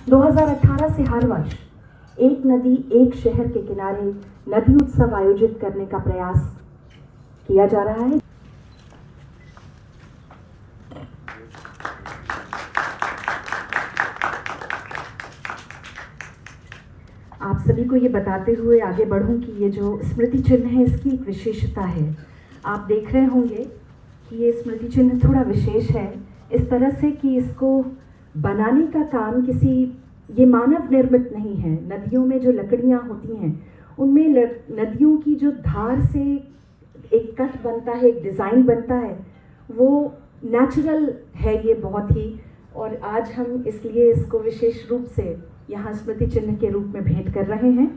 2018 से हर वर्ष एक नदी एक शहर के किनारे नदी उत्सव आयोजित करने का प्रयास किया जा रहा है। आप सभी को ये बताते हुए आगे बढ़ूं कि ये जो स्मृति चिन्ह है इसकी एक विशेषता है। आप देख रहे होंगे कि ये स्मृति चिन्ह थोड़ा विशेष है इस तरह से कि इसको बनाने का काम ये मानव निर्मित नहीं है। नदियों में जो लकड़ियाँ होती हैं उनमें नदियों की जो धार से एक कट बनता है, एक डिज़ाइन बनता है, वो नेचुरल है ये बहुत ही। और आज हम इसलिए इसको विशेष रूप से यहाँ स्मृति चिन्ह के रूप में भेंट कर रहे हैं।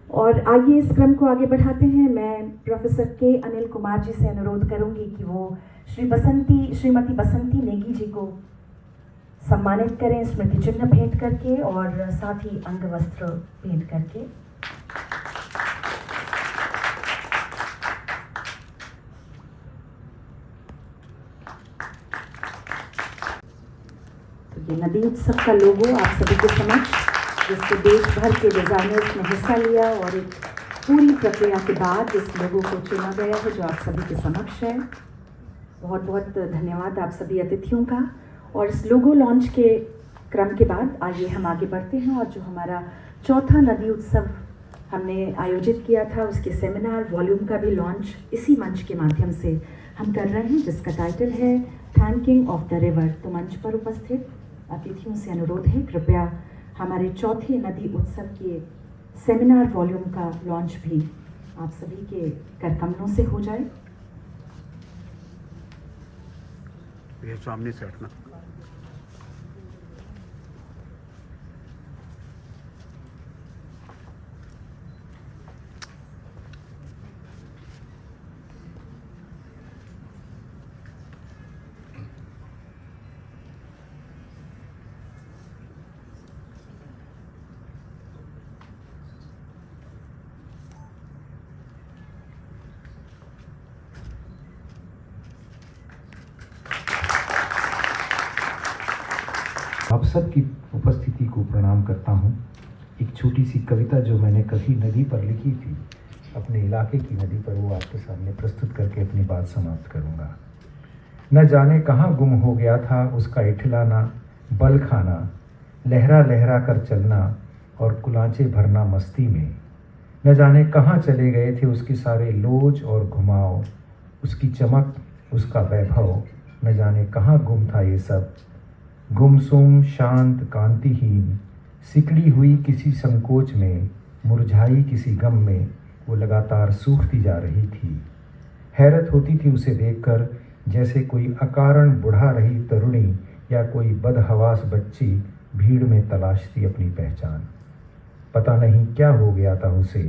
और आइए इस क्रम को आगे बढ़ाते हैं। मैं प्रोफेसर के अनिल कुमार जी से अनुरोध करूंगी कि वो श्रीमती बसंती नेगी जी को सम्मानित करें स्मृति चिन्ह भेंट करके और साथ ही अंग वस्त्र भेंट करके। तो ये नदी उत्सव का लोगो आप सभी के समक्ष, जिससे देश भर के डिजाइनर्स ने हिस्सा लिया और एक पूरी प्रक्रिया के बाद इस लोगो को चुना गया है जो आप सभी के समक्ष है। बहुत बहुत धन्यवाद आप सभी अतिथियों का। और इस लोगो लॉन्च के क्रम के बाद आइए हम आगे बढ़ते हैं और जो हमारा चौथा नदी उत्सव हमने आयोजित किया था उसके सेमिनार वॉल्यूम का भी लॉन्च इसी मंच के माध्यम से हम कर रहे हैं, जिसका टाइटल है थैंकिंग ऑफ द रिवर। तो मंच पर उपस्थित अतिथियों से अनुरोध है कृपया हमारे चौथे नदी उत्सव के सेमिनार वॉल्यूम का लॉन्च भी आप सभी के करकमलों से हो जाए। ये सामने से हटना। आप सबकी उपस्थिति को प्रणाम करता हूँ। एक छोटी सी कविता जो मैंने कभी नदी पर लिखी थी, अपने इलाके की नदी पर, वो आपके सामने प्रस्तुत करके अपनी बात समाप्त करूँगा। न जाने कहाँ गुम हो गया था उसका इठलाना, बल खाना, लहरा लहरा कर चलना और कुलांचे भरना मस्ती में। न जाने कहाँ चले गए थे उसके सारे लोज और घुमाव, उसकी चमक, उसका वैभव। न जाने कहाँ गुम था ये सब, गुमसुम शांत कांतिहीन, सिकड़ी हुई किसी संकोच में, मुरझाई किसी गम में वो लगातार सूखती जा रही थी। हैरत होती थी उसे देखकर, जैसे कोई अकारण बुढ़ा रही तरुणी या कोई बदहवास बच्ची भीड़ में तलाशती अपनी पहचान। पता नहीं क्या हो गया था उसे,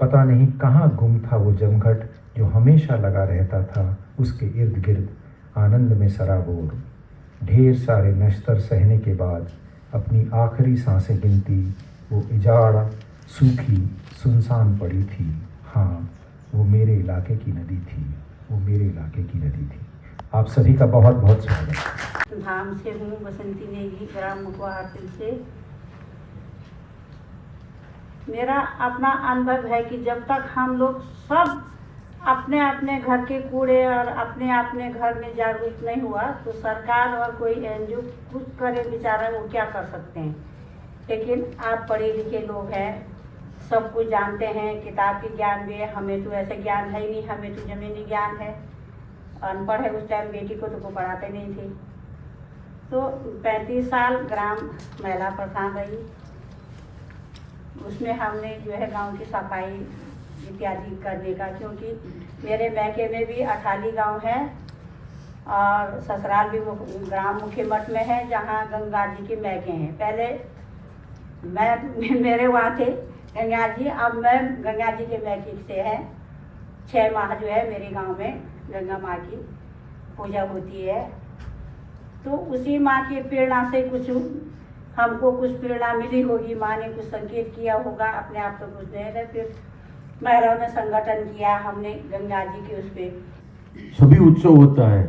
पता नहीं कहाँ गुम था वो जमघट जो हमेशा लगा रहता था उसके इर्द गिर्द आनंद में सराबोर। ढेर सारे नश्तर सहने के बाद अपनी आखिरी सांसें गिनती वो इजाड़ सूखी सुनसान पड़ी थी। हाँ, वो मेरे इलाके की नदी थी, वो मेरे इलाके की नदी थी। आप सभी का बहुत बहुत स्वागत। धाम से हूँ, बसंती नेगी, ग्राम मुखवाहातिल से। मेरा अपना अनुभव है कि जब तक हम लोग सब अपने अपने घर के कूड़े और अपने अपने घर में जागरूक नहीं हुआ तो सरकार और कोई एनजीओ कुछ करे बेचारा वो क्या कर सकते हैं। लेकिन आप पढ़े लिखे लोग हैं, सब कुछ जानते हैं, किताब की ज्ञान भी है, हमें तो ऐसे ज्ञान है ही नहीं, हमें तो ज़मीनी ज्ञान है। अनपढ़ है, उस टाइम बेटी को तो पढ़ाते नहीं थे। तो 35 साल ग्राम महिला प्रधान रही, उसमें हमने जो है गांव की सफाई इत्यादि करने का, क्योंकि मेरे मैके में भी अठाली गांव है और ससुराल भी वो ग्राम मुखी मठ में है जहां गंगा जी के मैके हैं। पहले मेरे वहाँ थे गंगा जी, अब मैं गंगा जी के मैके से है। 6 माह जो है मेरे गांव में गंगा माँ की पूजा होती है। तो उसी माँ की प्रेरणा से कुछ हमको कुछ प्रेरणा मिली होगी, माँ ने कुछ संकेत किया होगा, अपने आप तो कुछ नहीं रहे। फिर महिलाओं ने संगठन किया, हमने गंगा जी के उस पर। सभी उत्सव होता है,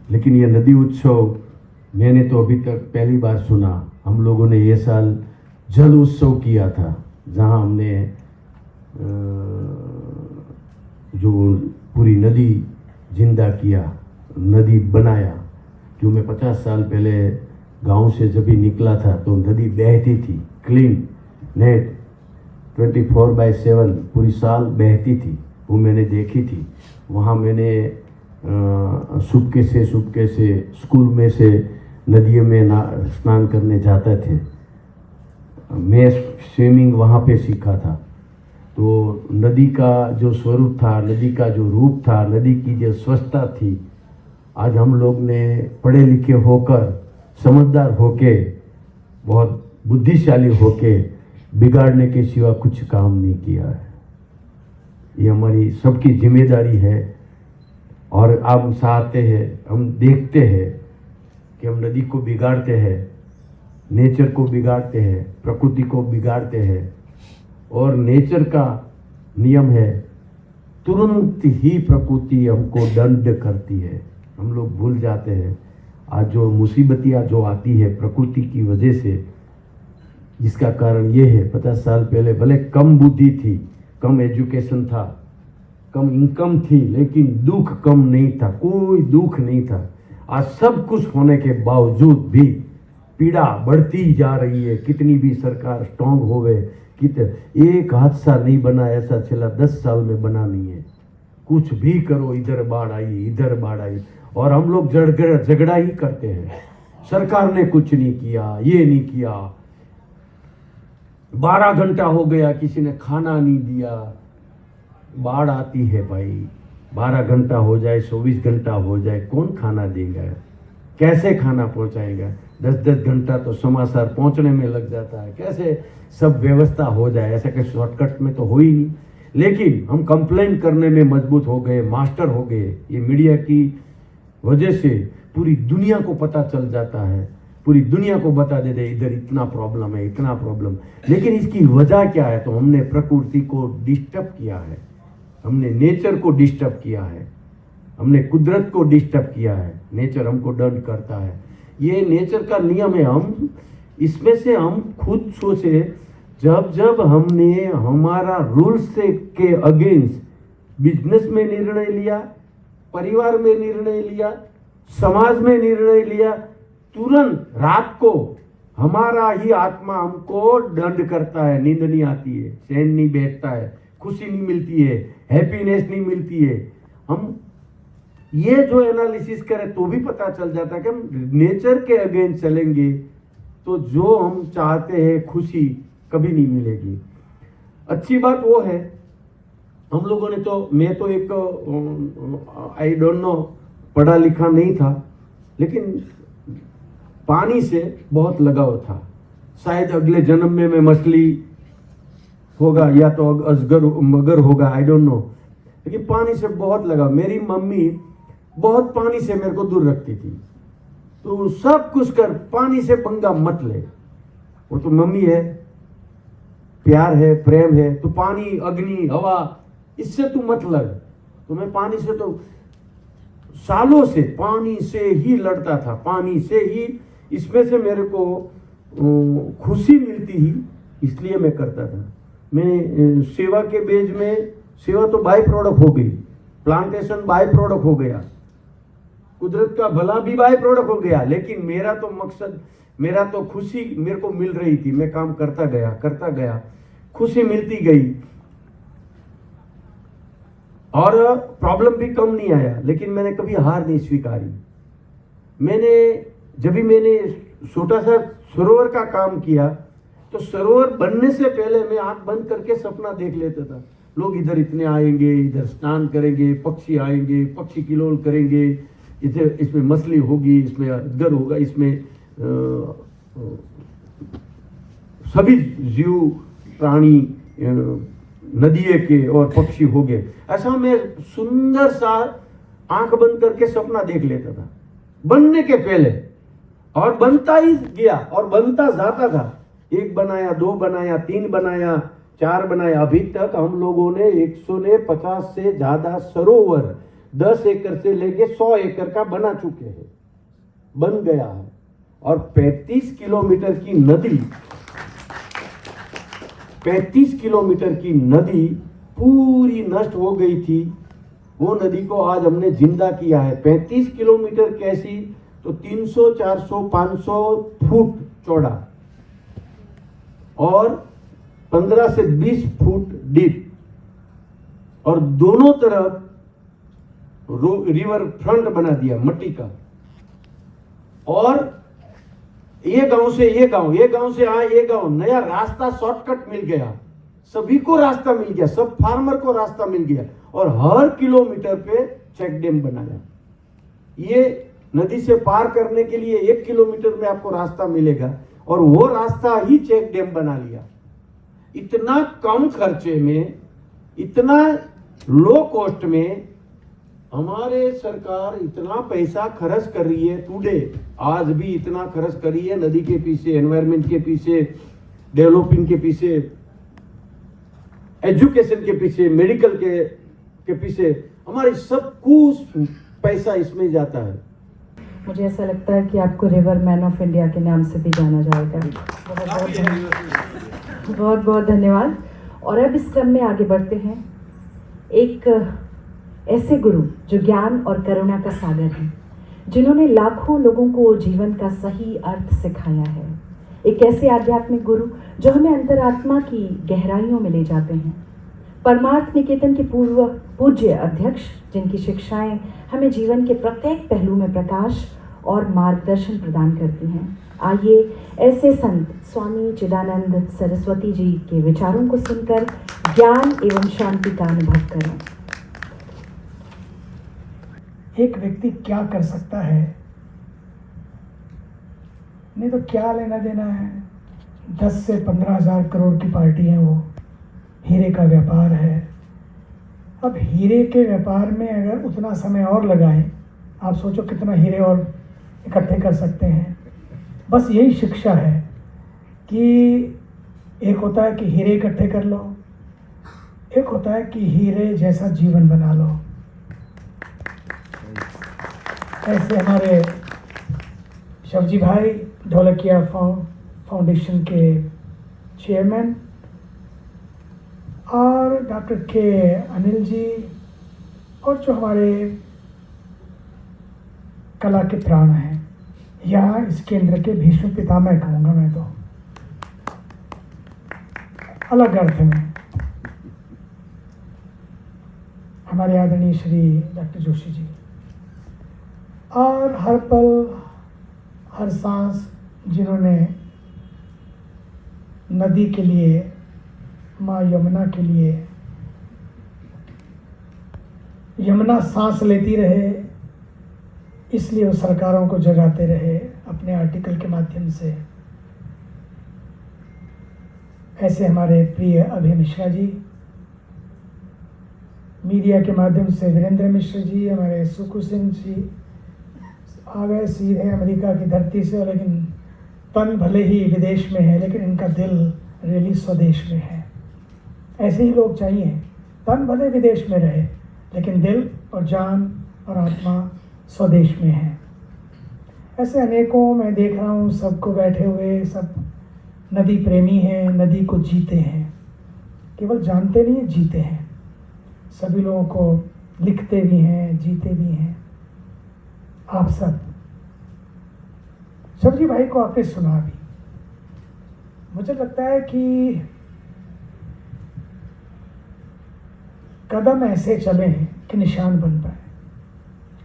लेकिन यह नदी उत्सव मैंने तो अभी तक पहली बार सुना। हम लोगों ने ये साल जल उत्सव किया था, जहाँ हमने जो पूरी नदी जिंदा किया, नदी बनाया। जो मैं 50 साल पहले गांव से जब भी निकला था तो नदी बहती थी, क्लीन नेट 24/7 पूरी साल बहती थी, वो मैंने देखी थी। वहाँ मैंने सुबह से स्कूल में से नदियों में स्नान करने जाते थे। मैं स्विमिंग वहाँ पे सीखा था। तो नदी का जो स्वरूप था, नदी का जो रूप था, नदी की जो स्वच्छता थी, आज हम लोग ने पढ़े लिखे होकर, समझदार होके, बहुत बुद्धिशाली होके बिगाड़ने के सिवा कुछ काम नहीं किया है। ये हमारी सबकी जिम्मेदारी है। और आप चाहते हैं, हम देखते हैं कि हम नदी को बिगाड़ते हैं, नेचर को बिगाड़ते हैं, प्रकृति को बिगाड़ते हैं। और नेचर का नियम है, तुरंत ही प्रकृति हमको दंड करती है। हम लोग भूल जाते हैं। आज जो मुसीबतियाँ जो आती है प्रकृति की वजह से, जिसका कारण ये है, 50 साल पहले भले कम बुद्धि थी, कम एजुकेशन था, कम इनकम थी, लेकिन दुख कम नहीं था, कोई दुख नहीं था। आज सब कुछ होने के बावजूद भी पीड़ा बढ़ती जा रही है। कितनी भी सरकार स्ट्रांग होवे, एक हादसा नहीं बना ऐसा चला 10 साल में बना नहीं है। कुछ भी करो, इधर बाढ़ आई, इधर बाढ़ आई, और हम लोग झगड़ा ही करते हैं। सरकार ने कुछ नहीं किया, ये नहीं किया। 12 घंटा हो गया, किसी ने खाना नहीं दिया। बाढ़ आती है भाई, 12 घंटा हो जाए, 24 घंटा हो जाए, कौन खाना देगा? कैसे खाना पहुंचाएगा? 10-10 घंटा तो समाचार पहुंचने में लग जाता है। कैसे सब व्यवस्था हो जाए? ऐसा कि शॉर्टकट में तो हो ही नहीं। लेकिन हम कंप्लेंट करने में मजबूत हो गए, मास्टर हो गए। ये मीडिया की वजह से पूरी दुनिया को पता चल जाता है, पूरी दुनिया को बता देते इधर इतना प्रॉब्लम है, इतना प्रॉब्लम। लेकिन इसकी वजह क्या है? तो हमने प्रकृति को डिस्टर्ब किया है, हमने नेचर को डिस्टर्ब किया है, हमने कुदरत को डिस्टर्ब किया है। नेचर हमको दंड करता है, ये नेचर का नियम है। हम इसमें से हम खुद सोचे, जब हमने हमारा रूल्स से के अगेंस्ट बिजनेस में निर्णय लिया, परिवार में निर्णय लिया, समाज में निर्णय लिया, तुरंत रात को हमारा ही आत्मा हमको दंड करता है। नींद नहीं आती है, चैन नहीं बैठता है, खुशी नहीं मिलती है, हैप्पीनेस नहीं मिलती है। हम ये जो एनालिसिस करें तो भी पता चल जाता है कि हम नेचर के अगेंस्ट चलेंगे तो जो हम चाहते हैं खुशी कभी नहीं मिलेगी। अच्छी बात वो है, हम लोगों ने तो, मैं तो एक आई डोंट नो, पढ़ा लिखा नहीं था, लेकिन पानी से बहुत लगाव था। शायद अगले जन्म में मैं मछली होगा या तो अजगर मगर होगा, आई डोंट नो, लेकिन पानी से बहुत लगाव। मेरी मम्मी बहुत पानी से मेरे को दूर रखती थी। तो सब कुछ कर, पानी से पंगा मत ले, वो तो मम्मी है, प्यार है, प्रेम है, तो पानी, अग्नि, हवा, इससे तू मत लड़। तो मैं पानी से तो सालों से पानी से ही लड़ता था, पानी से ही, इसमें से मेरे को खुशी मिलती ही, इसलिए मैं करता था। मैंने सेवा के बेज में, सेवा तो बाय प्रोडक्ट हो गई, प्लांटेशन बाय प्रोडक्ट हो गया, कुदरत का भला भी बाय प्रोडक्ट हो गया, लेकिन मेरा तो मकसद, मेरा तो खुशी मेरे को मिल रही थी। मैं काम करता गया, खुशी मिलती गई और प्रॉब्लम भी कम नहीं आया, लेकिन मैंने कभी हार नहीं स्वीकारी। जब भी मैंने छोटा सा सरोवर का काम किया, तो सरोवर बनने से पहले मैं आंख बंद करके सपना देख लेता था। लोग इधर इतने आएंगे, इधर स्नान करेंगे, पक्षी आएंगे, पक्षी किलोल करेंगे, इधर इसमें मछली होगी, इसमें अजगर होगा, इसमें सभी जीव प्राणी नदिये के और पक्षी हो गए। ऐसा मैं सुंदर सा आंख बंद करके सपना देख लेता था बनने के पहले, और बनता ही गया और बनता जाता था। 1 बनाया, 2 बनाया, 3 बनाया, 4 बनाया। अभी तक हम लोगों ने 150 से ज्यादा सरोवर 10 एकड़ से लेके 100 एकड़ का बना चुके हैं, बन गया है। और 35 किलोमीटर की नदी, 35 किलोमीटर की नदी पूरी नष्ट हो गई थी। वो नदी को आज हमने जिंदा किया है। 35 किलोमीटर कैसी, तो 300, 400, 500 फुट चौड़ा और 15 से 20 फुट डीप, और दोनों तरफ रिवर फ्रंट बना दिया मट्टी का। और ये गांव से ये गांव, ये गांव से ये गांव, नया रास्ता शॉर्टकट मिल गया, सभी को रास्ता मिल गया, सब फार्मर को रास्ता मिल गया, और हर किलोमीटर पे चेक डैम बनाया। ये नदी से पार करने के लिए 1 किलोमीटर में आपको रास्ता मिलेगा, और वो रास्ता ही चेक डैम बना लिया। इतना कम खर्चे में, इतना लो कॉस्ट में हमारे सरकार इतना पैसा खर्च कर रही है। टुडे आज भी इतना खर्च कर रही है नदी के पीछे, एनवायरमेंट के पीछे, डेवलपिंग के पीछे, एजुकेशन के पीछे, मेडिकल के पीछे, हमारे सब कुछ पैसा इसमें जाता है। मुझे ऐसा लगता है कि आपको रिवर मैन ऑफ इंडिया के नाम से भी जाना जाएगा। बहुत बहुत धन्यवाद। और अब इस क्रम में आगे बढ़ते हैं। एक ऐसे गुरु जो ज्ञान और करुणा का सागर हैं, जिन्होंने लाखों लोगों को जीवन का सही अर्थ सिखाया है। एक ऐसे आध्यात्मिक गुरु जो हमें अंतरात्मा की गहराइयों में ले जाते हैं। परमार्थ निकेतन के पूर्व पूज्य अध्यक्ष, जिनकी शिक्षाएं हमें जीवन के प्रत्येक पहलू में प्रकाश और मार्गदर्शन प्रदान करती हैं। आइए ऐसे संत स्वामी चिदानंद सरस्वती जी के विचारों को सुनकर ज्ञान एवं शांति का अनुभव करें। एक व्यक्ति क्या कर सकता है, नहीं तो क्या लेना देना है। 10 से 15 हज़ार करोड़ की पार्टी है वो, हीरे का व्यापार है। अब हीरे के व्यापार में अगर उतना समय और लगाएं, आप सोचो कितना हीरे और इकट्ठे कर सकते हैं। बस यही शिक्षा है कि एक होता है कि हीरे इकट्ठे कर लो, एक होता है कि हीरे जैसा जीवन बना लो। ऐसे हमारे शिवजी भाई ढोलकिया फाउंडेशन के चेयरमैन और डॉक्टर के अनिल जी, और जो हमारे कला के प्राण हैं, यहाँ इस केंद्र के भीष्म पितामह कहूँगा मैं तो, अलग अर्थ में हमारे आदरणीय श्री डॉक्टर जोशी जी, और हर पल हर सांस जिन्होंने नदी के लिए, माँ यमुना के लिए, यमुना सांस लेती रहे इसलिए वो सरकारों को जगाते रहे अपने आर्टिकल के माध्यम से। ऐसे हमारे प्रिय अभय मिश्रा जी, मीडिया के माध्यम से वीरेंद्र मिश्र जी, हमारे सुखू सिंह जी आ गए सीधे अमेरिका की धरती से, लेकिन तन भले ही विदेश में है लेकिन इनका दिल रियली स्वदेश में है। ऐसे ही लोग चाहिए, तन भले विदेश में रहे लेकिन दिल और जान और आत्मा स्वदेश में है। ऐसे अनेकों मैं देख रहा हूँ, सबको बैठे हुए, सब नदी प्रेमी हैं, नदी को जीते हैं, केवल जानते नहीं जीते हैं। सभी लोगों को लिखते भी हैं, जीते भी हैं। आप सब शिवजी भाई को आपने सुना भी। मुझे लगता है कि कदम ऐसे चलें कि निशान बन पाए,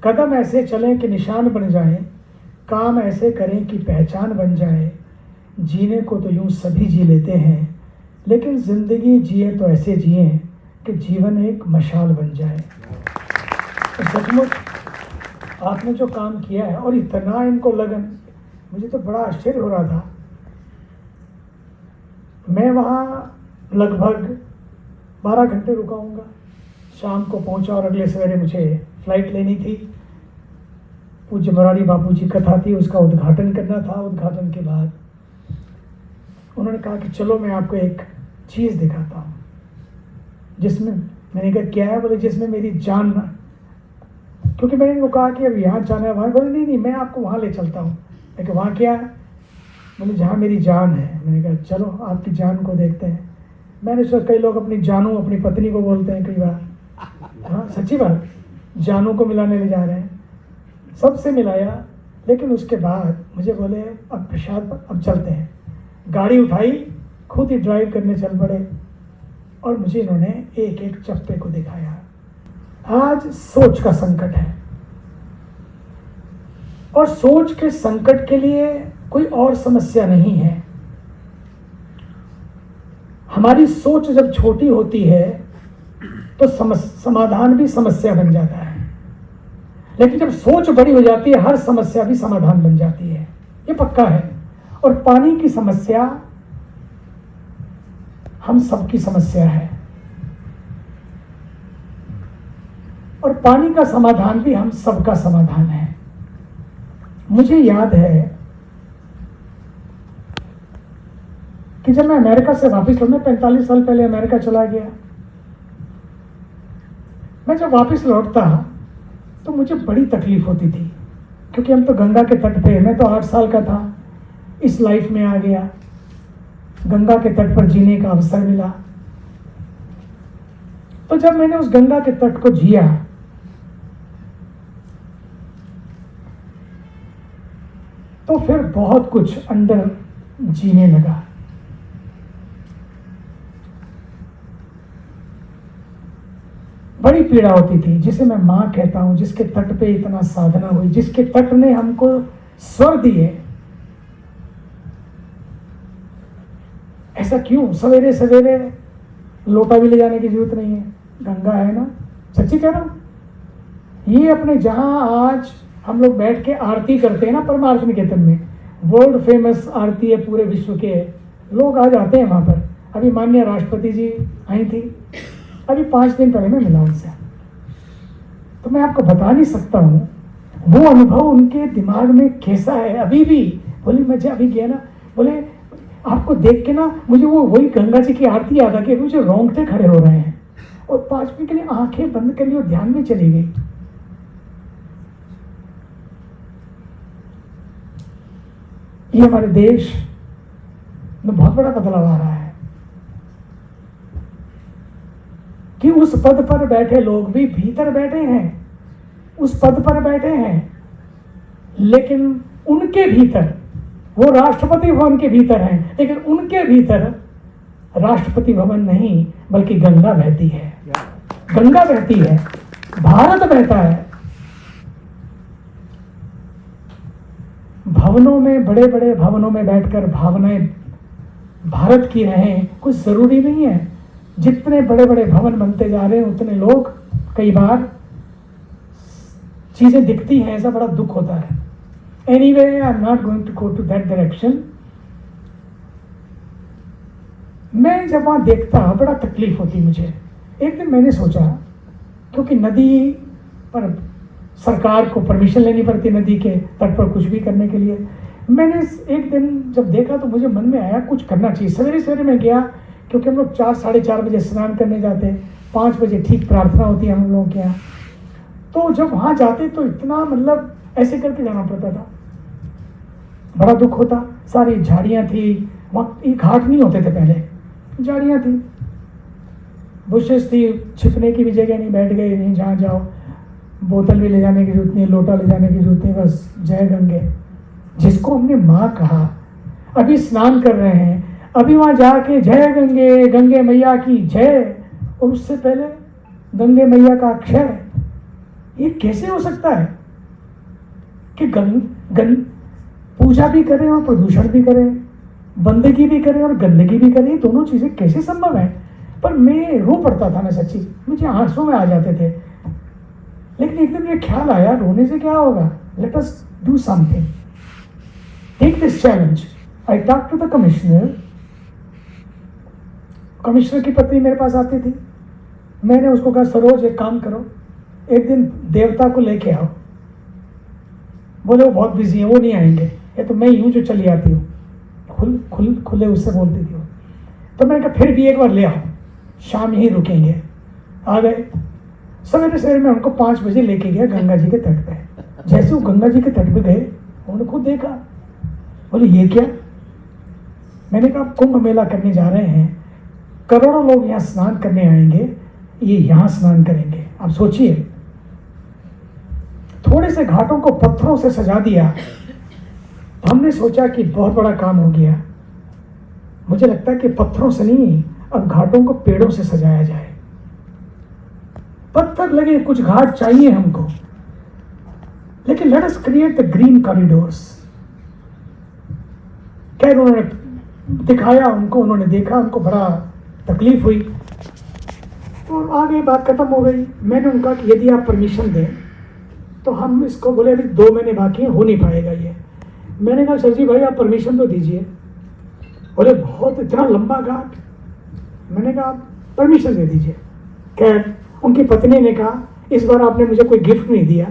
कदम ऐसे चलें कि निशान बन जाएं, काम ऐसे करें कि पहचान बन जाए। जीने को तो यूं सभी जी लेते हैं, लेकिन ज़िंदगी जिए तो ऐसे जिए कि जीवन एक मशाल बन जाए। तो सचमुच आपने जो काम किया है, और इतना इनको लगन, मुझे तो बड़ा आश्चर्य हो रहा था। मैं वहाँ लगभग 12 घंटे रुका हूँगा, शाम को पहुँचा और अगले सवेरे मुझे फ़्लाइट लेनी थी। पूज्य मोरारी बापू जी कथा थी, उसका उद्घाटन करना था। उद्घाटन के बाद उन्होंने कहा कि चलो मैं आपको एक चीज़ दिखाता हूँ जिसमें, मैंने कहा क्या है? बोले जिसमें मेरी जान ना, क्योंकि मैंने उनको कहा कि अब यहाँ जाना है, वहाँ। बोले नहीं नहीं, मैं आपको वहाँ ले चलता हूँ। लेकिन वहाँ क्या है? बोले जहाँ मेरी जान है। मैंने कहा चलो आपकी जान को देखते हैं। मैंने सोचा कई लोग अपनी जानू अपनी पत्नी को बोलते हैं कई बार, हाँ सच्ची बात, जानू को मिलाने ले जा रहे हैं। सबसे मिलाया, लेकिन उसके बाद मुझे बोले अब प्रसाद अब चलते हैं। गाड़ी उठाई, खुद ही ड्राइव करने चल पड़े और मुझे इन्होंने एक एक चप्पे को दिखाया। आज सोच का संकट है और सोच के संकट के लिए कोई और समस्या नहीं है। हमारी सोच जब छोटी होती है तो समाधान भी समस्या बन जाता है, लेकिन जब सोच बड़ी हो जाती है हर समस्या भी समाधान बन जाती है, ये पक्का है। और पानी की समस्या हम सबकी समस्या है और पानी का समाधान भी हम सबका समाधान है। मुझे याद है कि जब मैं अमेरिका से वापस लौटा, 45 साल पहले अमेरिका चला गया। मैं जब वापस लौटता तो मुझे बड़ी तकलीफ होती थी, क्योंकि हम तो गंगा के तट पे, मैं तो 8 साल का था, इस लाइफ में आ गया, गंगा के तट पर जीने का अवसर मिला। तो जब मैंने उस गंगा के तट को जिया तो फिर बहुत कुछ अंदर जीने लगा। बड़ी पीड़ा होती थी, जिसे मैं माँ कहता हूँ, जिसके तट पे इतना साधना हुई, जिसके तट ने हमको स्वर दिए। ऐसा क्यों? सवेरे सवेरे लोटा भी ले जाने की जरूरत नहीं है, गंगा है ना। सच्ची कह रहा हूँ। ये अपने जहाँ आज हम लोग बैठ के आरती करते हैं ना, परमार्थ निकेतन में वर्ल्ड फेमस आरती है पूरे विश्व के, लोग आज आते हैं वहाँ पर। अभी माननीय राष्ट्रपति जी आई थी, अभी 5 दिन पहले मैं मिला उनसे, तो मैं आपको बता नहीं सकता हूँ वो अनुभव उनके दिमाग में कैसा है अभी भी। बोले मैं जब अभी गया ना, बोले आपको देख के ना मुझे वो वही गंगा जी की आरती याद आ गई, मुझे रोंगटे खड़े हो रहे हैं। और 5 मिनट के लिए आंखें बंद कर ली और ध्यान में चली गई। ये हमारे देश में बहुत बड़ा बदलाव आ रहा है कि उस पद पर बैठे लोग भी भीतर बैठे हैं, उस पद पर बैठे हैं, लेकिन उनके भीतर, वो राष्ट्रपति भवन के भीतर हैं, लेकिन उनके भीतर राष्ट्रपति भवन नहीं बल्कि गंगा बहती है। गंगा बहती है, भारत बहता है। भवनों में, बड़े बड़े भवनों में बैठकर भावनाएं भारत की रहें, कुछ जरूरी नहीं है। जितने बड़े बड़े भवन बनते जा रहे हैं उतने लोग, कई बार चीजें दिखती हैं, ऐसा बड़ा दुख होता है। Anyway, I am not going to go to that direction. मैं जब वहां देखता बड़ा तकलीफ होती मुझे। एक दिन मैंने सोचा, क्योंकि नदी पर सरकार को परमिशन लेनी पड़ती, नदी के तट पर कुछ भी करने के लिए। मैंने एक दिन जब देखा तो मुझे मन में आया कुछ करना चाहिए। सवेरे सवेरे मैं गया, क्योंकि हम लोग 4 साढ़े 4 बजे स्नान करने जाते हैं, 5 बजे ठीक प्रार्थना होती है हम लोगों के यहाँ। तो जब वहाँ जाते तो इतना मतलब ऐसे करके जाना पड़ता था, बड़ा दुख होता। सारी झाड़ियाँ थी वहाँ, ये घाट नहीं होते थे पहले, झाड़ियाँ थी, बुशेस थी, छिपने की भी जगह नहीं, बैठ गए नहीं, जहाँ जाओ। बोतल भी ले जाने की जरूरत नहीं, लोटा ले जाने की जरूरत नहीं, बस जय गंगे, जिसको हमने माँ कहा। अभी स्नान कर रहे हैं, अभी वहाँ जाके जय गंगे, गंगे मैया की जय, और उससे पहले गंगे मैया का अक्षय। ये कैसे हो सकता है कि पूजा भी करें और प्रदूषण भी करें, बंदगी भी करें और गंदगी भी करें? दोनों चीज़ें कैसे संभव है? पर मैं रो पड़ता था, मैं सच्ची, मुझे आंसू में आ जाते थे। लेकिन एकदम ये ख्याल आया, रोने से क्या होगा, let us do something, take this challenge. I talk to the commissioner. Commissioner की पत्नी मेरे पास आती थी, मैंने उसको कहा सरोज एक काम करो, एक दिन देवता को लेके आओ। बोले वो बहुत बिजी है, वो नहीं आएंगे, ये तो मैं ही हूँ जो चली आती हूँ, खुले उससे बोलती थी वो। तो मैंने कहा फिर भी एक बार ले आओ, शाम ही रुकेंगे। आ गए। सवेरे सवेरे मैं उनको 5 बजे लेके गया गंगा जी के तट पे। जैसे वो गंगा जी के तट पे गए, उन्होंने खुद देखा बोले ये क्या? मैंने कहा कुंभ मेला करने जा रहे हैं, करोड़ों लोग यहाँ स्नान करने आएंगे, ये यहाँ स्नान करेंगे। आप सोचिए, थोड़े से घाटों को पत्थरों से सजा दिया। हमने सोचा कि बहुत बड़ा काम हो गया। मुझे लगता है कि पत्थरों से नहीं, अब घाटों को पेड़ों से सजाया जाए। पत्थर लगे, कुछ घाट चाहिए हमको, लेकिन let us create the green corridors. खैर उन्होंने दिखाया, उन्होंने देखा, उनको बड़ा तकलीफ हुई और आगे बात खत्म हो गई। मैंने उनका कि यदि आप परमिशन दें तो हम इसको, बोले अभी 2 महीने बाकी हैं, हो नहीं पाएगा ये। मैंने कहा सर जी भाई आप परमिशन तो दीजिए। बोले बहुत इतना लंबा घाट। मैंने कहा आप परमिशन दे दीजिए। खैर उनकी पत्नी ने कहा इस बार आपने मुझे कोई गिफ्ट नहीं दिया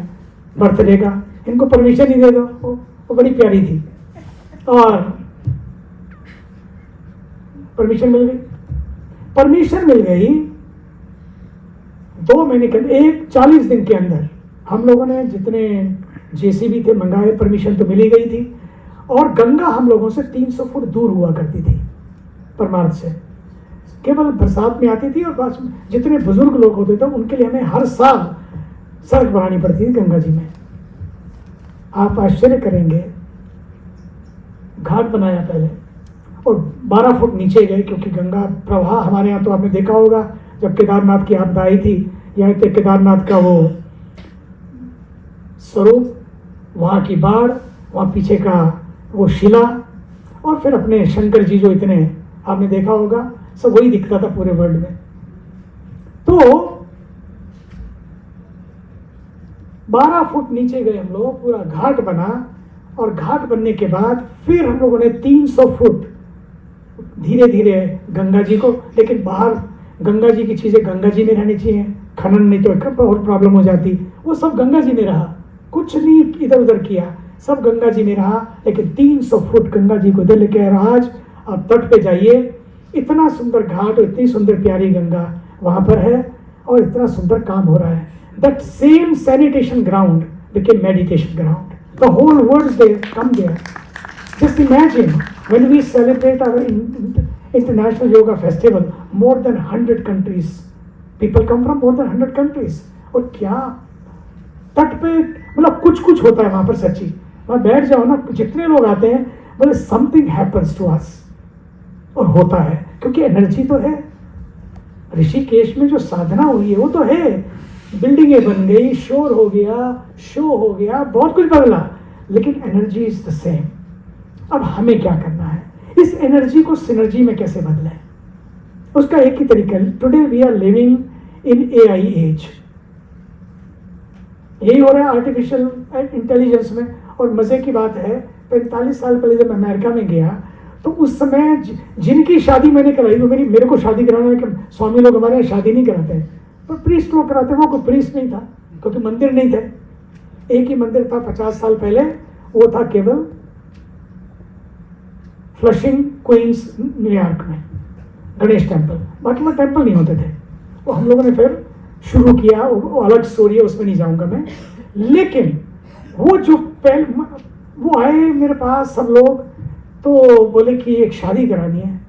बर्थडे का, इनको परमिशन ही दे दो। वो बड़ी प्यारी थी और परमिशन मिल गई। परमिशन मिल गई 2 महीने के अंदर, 40 दिन के अंदर हम लोगों ने जितने जेसीबी थे मंगाए, परमिशन तो मिली गई थी। और गंगा हम लोगों से 300 फुट दूर हुआ करती थी परमार्थ से, केवल बरसात में आती थी। और पास में जितने बुजुर्ग लोग होते थे उनके लिए हमें हर साल सड़क बनानी पड़ती थी गंगा जी में। आप आश्चर्य करेंगे, घाट बनाया पहले और 12 फुट नीचे गए, क्योंकि गंगा प्रवाह हमारे यहाँ तो आपने देखा होगा जब केदारनाथ की आपदा आई थी, यहाँ पे केदारनाथ का वो स्वरूप, वहाँ की बाढ़, वहाँ पीछे का वो शिला, और फिर अपने शंकर जी जो इतने आपने देखा होगा, सब वही दिखता था पूरे वर्ल्ड में। तो 12 फुट नीचे गए हम लोग, पूरा घाट बना। और घाट बनने के बाद फिर हम लोगों ने 300 फुट धीरे धीरे गंगा जी को, लेकिन बाहर गंगा जी की चीज़ें गंगा जी में रहनी चाहिए, खनन नहीं तो बहुत प्रॉब्लम हो जाती। वो सब गंगा जी में रहा, कुछ नहीं इधर उधर किया, सब गंगा जी में रहा। लेकिन 300 फुट गंगा जी को दे लेके आज आप तट पे जाइए, इतना सुंदर घाट, इतनी सुंदर प्यारी गंगा वहाँ पर है और इतना सुंदर काम हो रहा है। That same sanitation ground became meditation ground. The whole world they come there. Just imagine when we celebrate our international yoga festival, more than 100 countries, people come from more than 100 countries। और क्या तट पे मतलब कुछ कुछ होता है वहाँ पर, सच्ची वहाँ बैठ जाओ ना, जितने लोग आते हैं बोले समथिंग हैपन्स टू अस, और होता है क्योंकि एनर्जी तो है। ऋषिकेश में जो साधना हुई है वो तो है, बिल्डिंगें बन गई, शोर हो गया, शो हो गया, बहुत कुछ बदला, लेकिन एनर्जी इज द सेम। अब हमें क्या करना है, इस एनर्जी को सिनर्जी में कैसे बदलें, उसका एक ही तरीका है। Today we are living in AI age, यही हो रहा है आर्टिफिशियल इंटेलिजेंस में। और मज़े की बात है, 45 साल पहले जब मैं अमेरिका में गया तो उस समय जिनकी शादी मैंने कराई, वो मेरे को शादी कराना है कि स्वामी लोग हमारे यहाँ शादी नहीं कराते हैं, पर प्रीस्ट लोग कराते हैं। वो कोई प्रीस्ट नहीं था क्योंकि मंदिर नहीं थे, एक ही मंदिर था 50 साल पहले, वो था केवल फ्लशिंग क्वींस न्यूयॉर्क में गणेश टेम्पल, बाकी वो टेम्पल नहीं होते थे। वो हम लोगों ने फिर शुरू किया, वो अलग स्टोरी है, उसमें नहीं जाऊंगा मैं। लेकिन वो जो वो आए मेरे पास सब लोग, तो बोले कि एक शादी करानी है।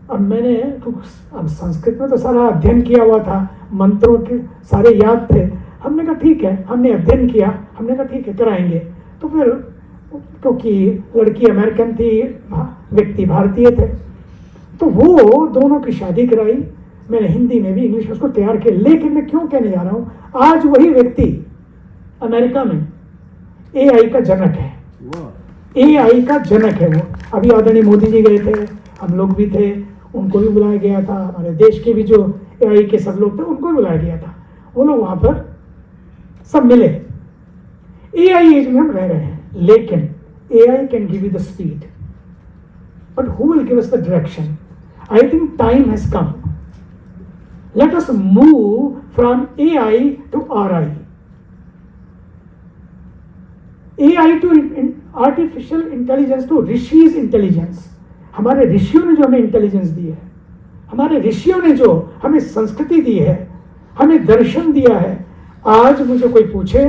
अब मैंने तो अब संस्कृत में तो सारा अध्ययन किया हुआ था, मंत्रों के सारे याद थे। हमने कहा ठीक है, हमने अध्ययन किया, हमने कहा ठीक है कराएंगे। तो फिर क्योंकि लड़की अमेरिकन थी, व्यक्ति भारतीय थे, तो वो दोनों की शादी कराई। मैंने हिंदी में भी इंग्लिश में उसको तैयार किया। लेकिन मैं क्यों कहने जा रहा हूँ, आज वही व्यक्ति अमेरिका में AI का जनक है, AI का जनक है वो। अभी आदरणीय मोदी जी गए थे, हम लोग भी थे, उनको भी बुलाया गया था, हमारे देश के भी जो AI के सब लोग थे उनको भी बुलाया गया था। वो लोग वहाँ पर सब मिले। AI एज में हम रह रहे हैं, लेकिन AI can give you the speed, but who will give us the direction? I think time has come. Let us move from AI to RI, AI to artificial intelligence to rishis intelligence. हमारे ऋषियों ने जो हमें intelligence दी है, हमारे ऋषियों ने जो हमें संस्कृति दी है, हमें दर्शन दिया है। आज मुझे कोई पूछे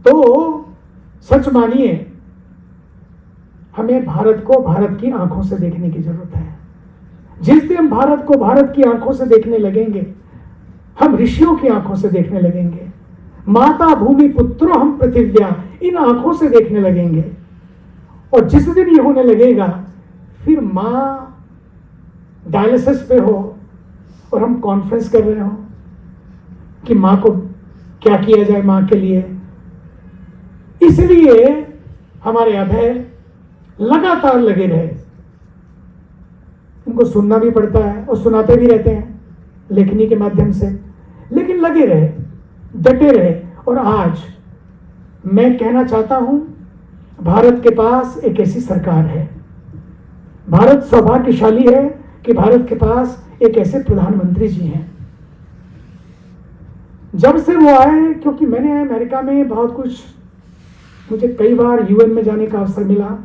तो सच मानिए, हमें भारत को भारत की आंखों से देखने की जरूरत है। जिस दिन हम भारत को भारत की आंखों से देखने लगेंगे, हम ऋषियों की आंखों से देखने लगेंगे, माता भूमि पुत्रो हम पृथिव्या, इन आंखों से देखने लगेंगे। और जिस दिन ये होने लगेगा, फिर माँ डायलिसिस पे हो और हम कॉन्फ्रेंस कर रहे हो कि माँ को क्या किया जाए माँ के लिए। इसलिए हमारे अभय लगातार लगे रहे। इनको सुनना भी पड़ता है और सुनाते भी रहते हैं लेखनी के माध्यम से, लेकिन लगे रहे, डटे रहे। और आज मैं कहना चाहता हूं, भारत के पास एक ऐसी सरकार है, भारत सौभाग्यशाली है कि भारत के पास एक ऐसे प्रधानमंत्री जी हैं। जब से वो आए, क्योंकि मैंने अमेरिका में बहुत कुछ, मुझे कई बार यूएन में जाने का अवसर मिला,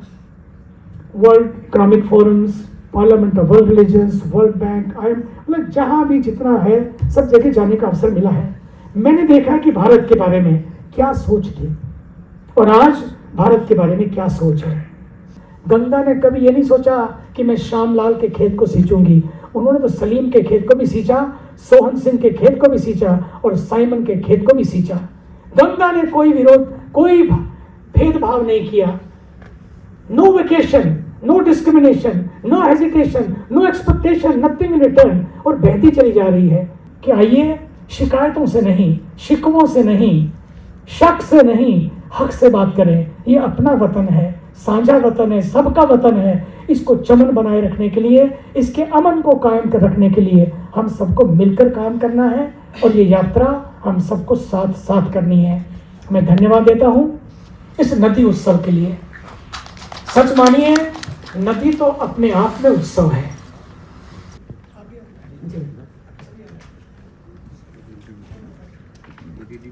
world economic forums, parliament of world religions, world bank, मतलब जहां भी जितना है सब जगह जाने का अवसर मिला है। मैंने देखा कि भारत के बारे में क्या सोच थी और आज भारत के बारे में क्या सोच है। गंगा ने कभी ये नहीं सोचा कि मैं श्यामलाल के खेत को सींचूंगी, उन्होंने तो सलीम के खेत को भी सींचा, सोहन सिंह के खेत को भी सींचा और साइमन के खेत को भी सींचा। गंगा ने कोई विरोध, कोई भेदभाव नहीं किया। No vacation, no discrimination, no hesitation, no expectation, nothing in return. और बहती चली जा रही है कि आइए शिकायतों से नहीं, शिकवों से नहीं, शक से नहीं, हक से बात करें। ये अपना वतन है, साझा वतन है, सबका वतन है। इसको चमन बनाए रखने के लिए, इसके अमन को कायम कर रखने के लिए हम सबको मिलकर काम करना है और ये यात्रा हम सबको साथ साथ करनी है। मैं धन्यवाद देता हूँ इस नदी उत्सव के लिए। सच मानिए, नदी तो अपने आप में उत्सव है। दीदी